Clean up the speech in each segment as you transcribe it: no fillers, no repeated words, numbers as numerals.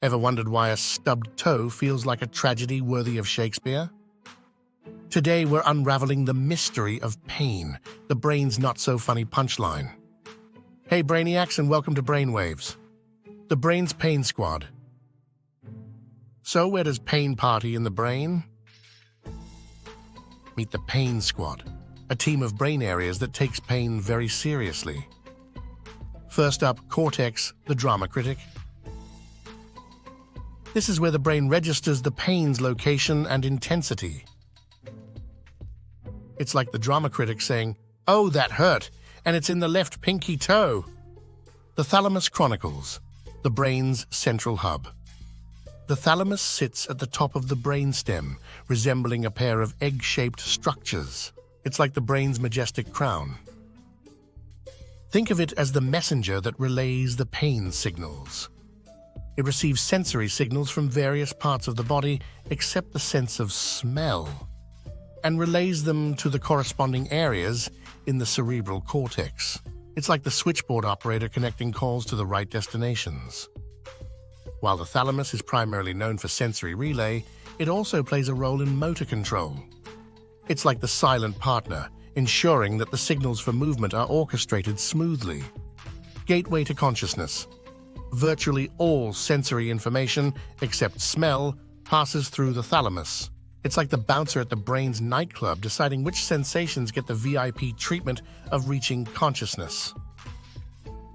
Ever wondered why a stubbed toe feels like a tragedy worthy of Shakespeare? Today we're unraveling the mystery of pain, the brain's not-so-funny punchline. Hey Brainiacs, and welcome to Brainwaves, the brain's pain squad. So where does pain party in the brain? Meet the pain squad, a team of brain areas that takes pain very seriously. First up, cortex, the drama critic. This is where the brain registers the pain's location and intensity. It's like the drama critic saying, "Oh, that hurt, and it's in the left pinky toe." The thalamus chronicles, the brain's central hub. The thalamus sits at the top of the brainstem, resembling a pair of egg-shaped structures. It's like the brain's majestic crown. Think of it as the messenger that relays the pain signals. It receives sensory signals from various parts of the body, except the sense of smell, and relays them to the corresponding areas in the cerebral cortex. It's like the switchboard operator connecting calls to the right destinations. While the thalamus is primarily known for sensory relay, it also plays a role in motor control. It's like the silent partner, ensuring that the signals for movement are orchestrated smoothly. Gateway to consciousness. Virtually all sensory information, except smell, passes through the thalamus. It's like the bouncer at the brain's nightclub deciding which sensations get the VIP treatment of reaching consciousness.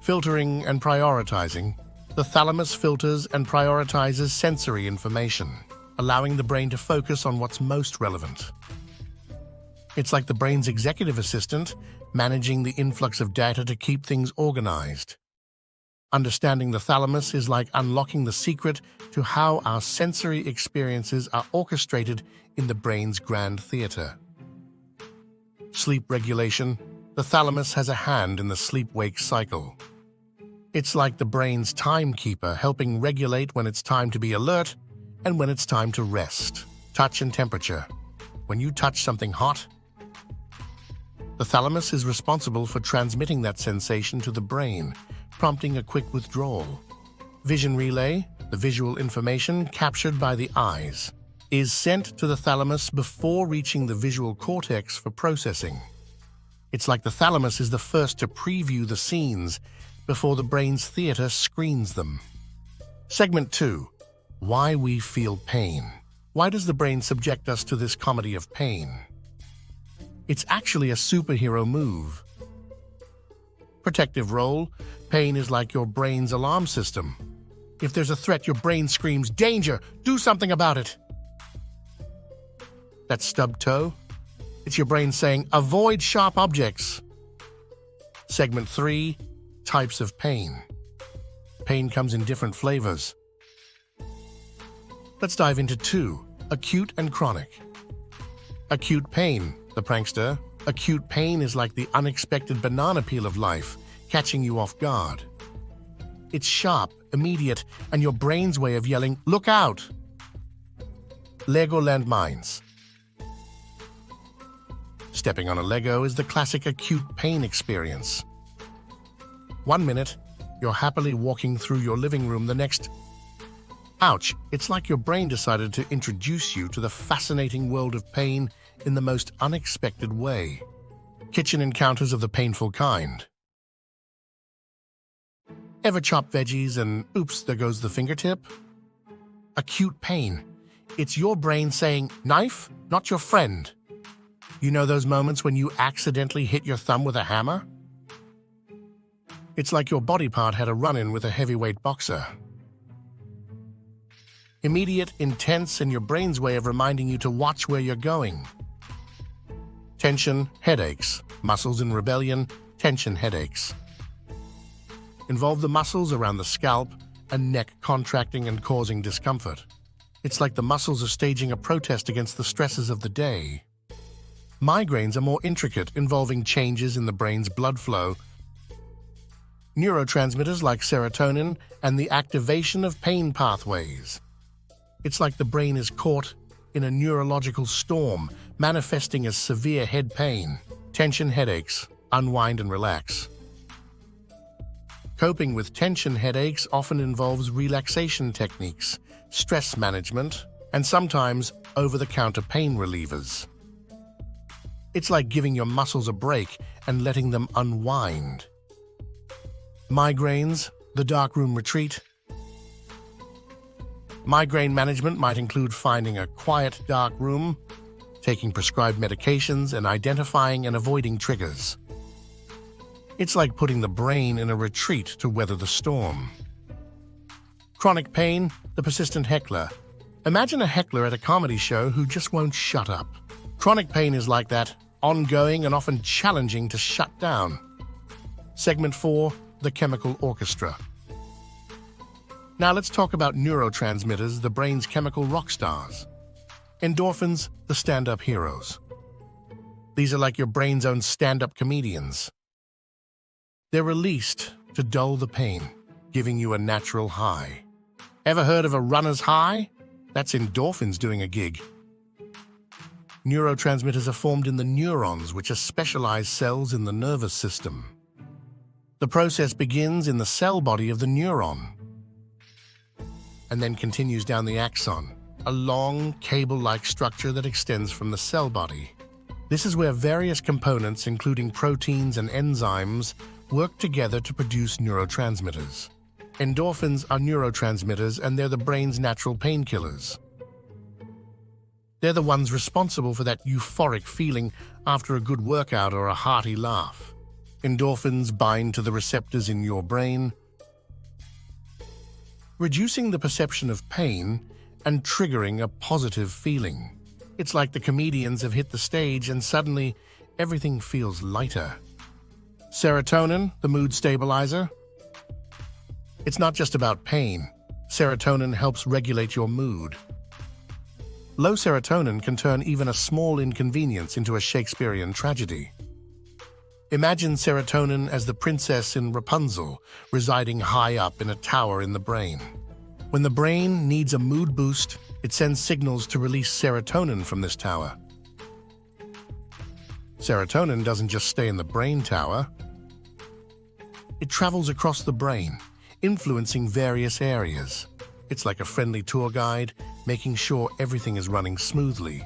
Filtering and prioritizing. The thalamus filters and prioritizes sensory information, allowing the brain to focus on what's most relevant. It's like the brain's executive assistant, managing the influx of data to keep things organized. Understanding the thalamus is like unlocking the secret to how our sensory experiences are orchestrated in the brain's grand theater. Sleep regulation. The thalamus has a hand in the sleep-wake cycle. It's like the brain's timekeeper, helping regulate when it's time to be alert and when it's time to rest. Touch and temperature. When you touch something hot, the thalamus is responsible for transmitting that sensation to the brain, prompting a quick withdrawal. Vision relay, the visual information captured by the eyes, is sent to the thalamus before reaching the visual cortex for processing. It's like the thalamus is the first to preview the scenes before the brain's theater screens them. Segment 2. Why we feel pain. Why does the brain subject us to this comedy of pain? It's actually a superhero move. Protective role. Pain is like your brain's alarm system. If there's a threat, your brain screams, "Danger! Do something about it!" That stubbed toe? It's your brain saying, "Avoid sharp objects." Segment 3. Types of pain. Pain comes in different flavors. Let's dive into 2. Acute and chronic. Acute pain, the prankster. Acute pain is like the unexpected banana peel of life, catching you off guard. It's sharp, immediate, and your brain's way of yelling, "Look out!" Legoland mines. Stepping on a Lego is the classic acute pain experience. One minute, you're happily walking through your living room, the next, ouch, it's like your brain decided to introduce you to the fascinating world of pain in the most unexpected way. Kitchen encounters of the painful kind. Ever chop veggies and oops, there goes the fingertip? Acute pain. It's your brain saying, "Knife, not your friend." You know those moments when you accidentally hit your thumb with a hammer? It's like your body part had a run-in with a heavyweight boxer. Immediate, intense, and your brain's way of reminding you to watch where you're going. Tension, headaches. Muscles in rebellion, tension headaches. Involve the muscles around the scalp and neck contracting and causing discomfort. It's like the muscles are staging a protest against the stresses of the day. Migraines are more intricate, involving changes in the brain's blood flow, neurotransmitters like serotonin, and the activation of pain pathways. It's like the brain is caught in a neurological storm, manifesting as severe head pain. Tension headaches. Unwind and relax. Coping with tension headaches often involves relaxation techniques, stress management, and sometimes over-the-counter pain relievers. It's like giving your muscles a break and letting them unwind. Migraines, the darkroom retreat. Migraine management might include finding a quiet, dark room, taking prescribed medications, and identifying and avoiding triggers. It's like putting the brain in a retreat to weather the storm. Chronic pain, the persistent heckler. Imagine a heckler at a comedy show who just won't shut up. Chronic pain is like that, ongoing and often challenging to shut down. Segment 4, the chemical orchestra. Now let's talk about neurotransmitters, the brain's chemical rock stars. Endorphins, the stand-up heroes. These are like your brain's own stand-up comedians. They're released to dull the pain, giving you a natural high. Ever heard of a runner's high? That's endorphins doing a gig. Neurotransmitters are formed in the neurons, which are specialized cells in the nervous system. The process begins in the cell body of the neuron and then continues down the axon, a long, cable-like structure that extends from the cell body. This is where various components, including proteins and enzymes, work together to produce neurotransmitters. Endorphins are neurotransmitters, and they're the brain's natural painkillers. They're the ones responsible for that euphoric feeling after a good workout or a hearty laugh. Endorphins bind to the receptors in your brain, reducing the perception of pain and triggering a positive feeling. It's like the comedians have hit the stage and suddenly everything feels lighter. Serotonin, the mood stabilizer. It's not just about pain. Serotonin helps regulate your mood. Low serotonin can turn even a small inconvenience into a Shakespearean tragedy. Imagine serotonin as the princess in Rapunzel, residing high up in a tower in the brain. When the brain needs a mood boost, it sends signals to release serotonin from this tower. Serotonin doesn't just stay in the brain tower. It travels across the brain, influencing various areas. It's like a friendly tour guide, making sure everything is running smoothly.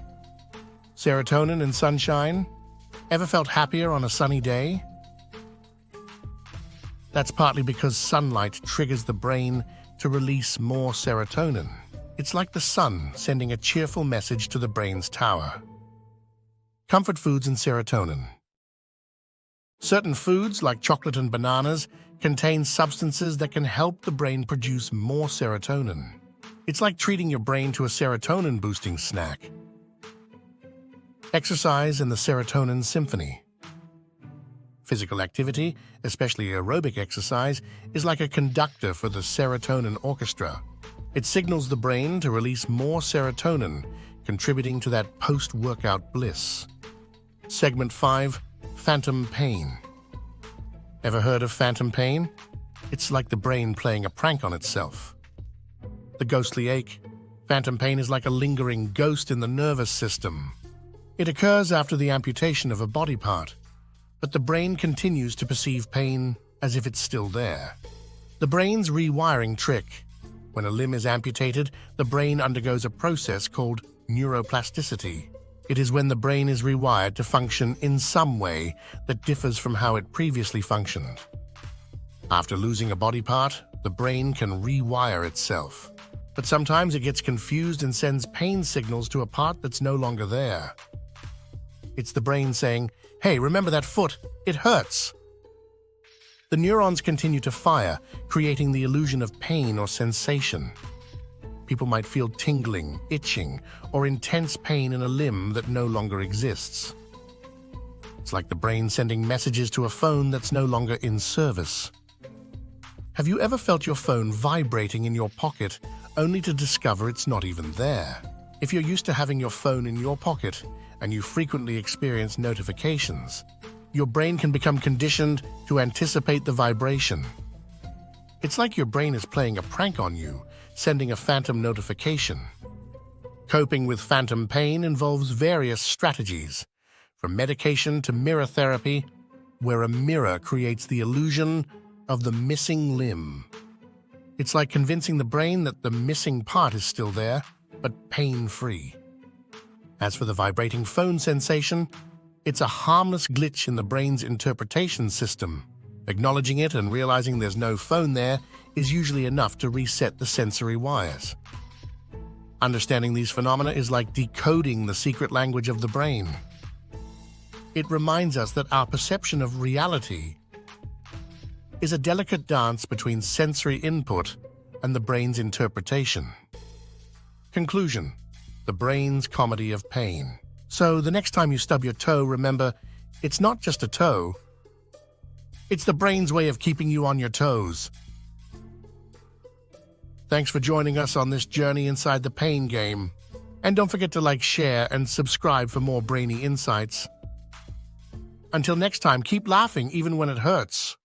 Serotonin and sunshine? Ever felt happier on a sunny day? That's partly because sunlight triggers the brain to release more serotonin. It's like the sun sending a cheerful message to the brain's tower. Comfort foods and serotonin. Certain foods, like chocolate and bananas, contain substances that can help the brain produce more serotonin. It's like treating your brain to a serotonin-boosting snack. Exercise and the serotonin symphony. Physical activity, especially aerobic exercise, is like a conductor for the serotonin orchestra. It signals the brain to release more serotonin, contributing to that post-workout bliss. Segment 5, phantom pain. Ever heard of phantom pain? It's like the brain playing a prank on itself. The ghostly ache. Phantom pain is like a lingering ghost in the nervous system. It occurs after the amputation of a body part, but the brain continues to perceive pain as if it's still there. The brain's rewiring trick. When a limb is amputated, the brain undergoes a process called neuroplasticity. It is when the brain is rewired to function in some way that differs from how it previously functioned. After losing a body part, the brain can rewire itself. But sometimes it gets confused and sends pain signals to a part that's no longer there. It's the brain saying, "Hey, remember that foot? It hurts." The neurons continue to fire, creating the illusion of pain or sensation. People might feel tingling, itching, or intense pain in a limb that no longer exists. It's like the brain sending messages to a phone that's no longer in service. Have you ever felt your phone vibrating in your pocket only to discover it's not even there? If you're used to having your phone in your pocket and you frequently experience notifications, your brain can become conditioned to anticipate the vibration. It's like your brain is playing a prank on you, sending a phantom notification. Coping with phantom pain involves various strategies, from medication to mirror therapy, where a mirror creates the illusion of the missing limb. It's like convincing the brain that the missing part is still there, but pain-free. As for the vibrating phone sensation, it's a harmless glitch in the brain's interpretation system. Acknowledging it and realizing there's no phone there is usually enough to reset the sensory wires. Understanding these phenomena is like decoding the secret language of the brain. It reminds us that our perception of reality is a delicate dance between sensory input and the brain's interpretation. Conclusion: the brain's comedy of pain. So the next time you stub your toe, remember, it's not just a toe. It's the brain's way of keeping you on your toes. Thanks for joining us on this journey inside the pain game. And don't forget to like, share, and subscribe for more brainy insights. Until next time, keep laughing even when it hurts.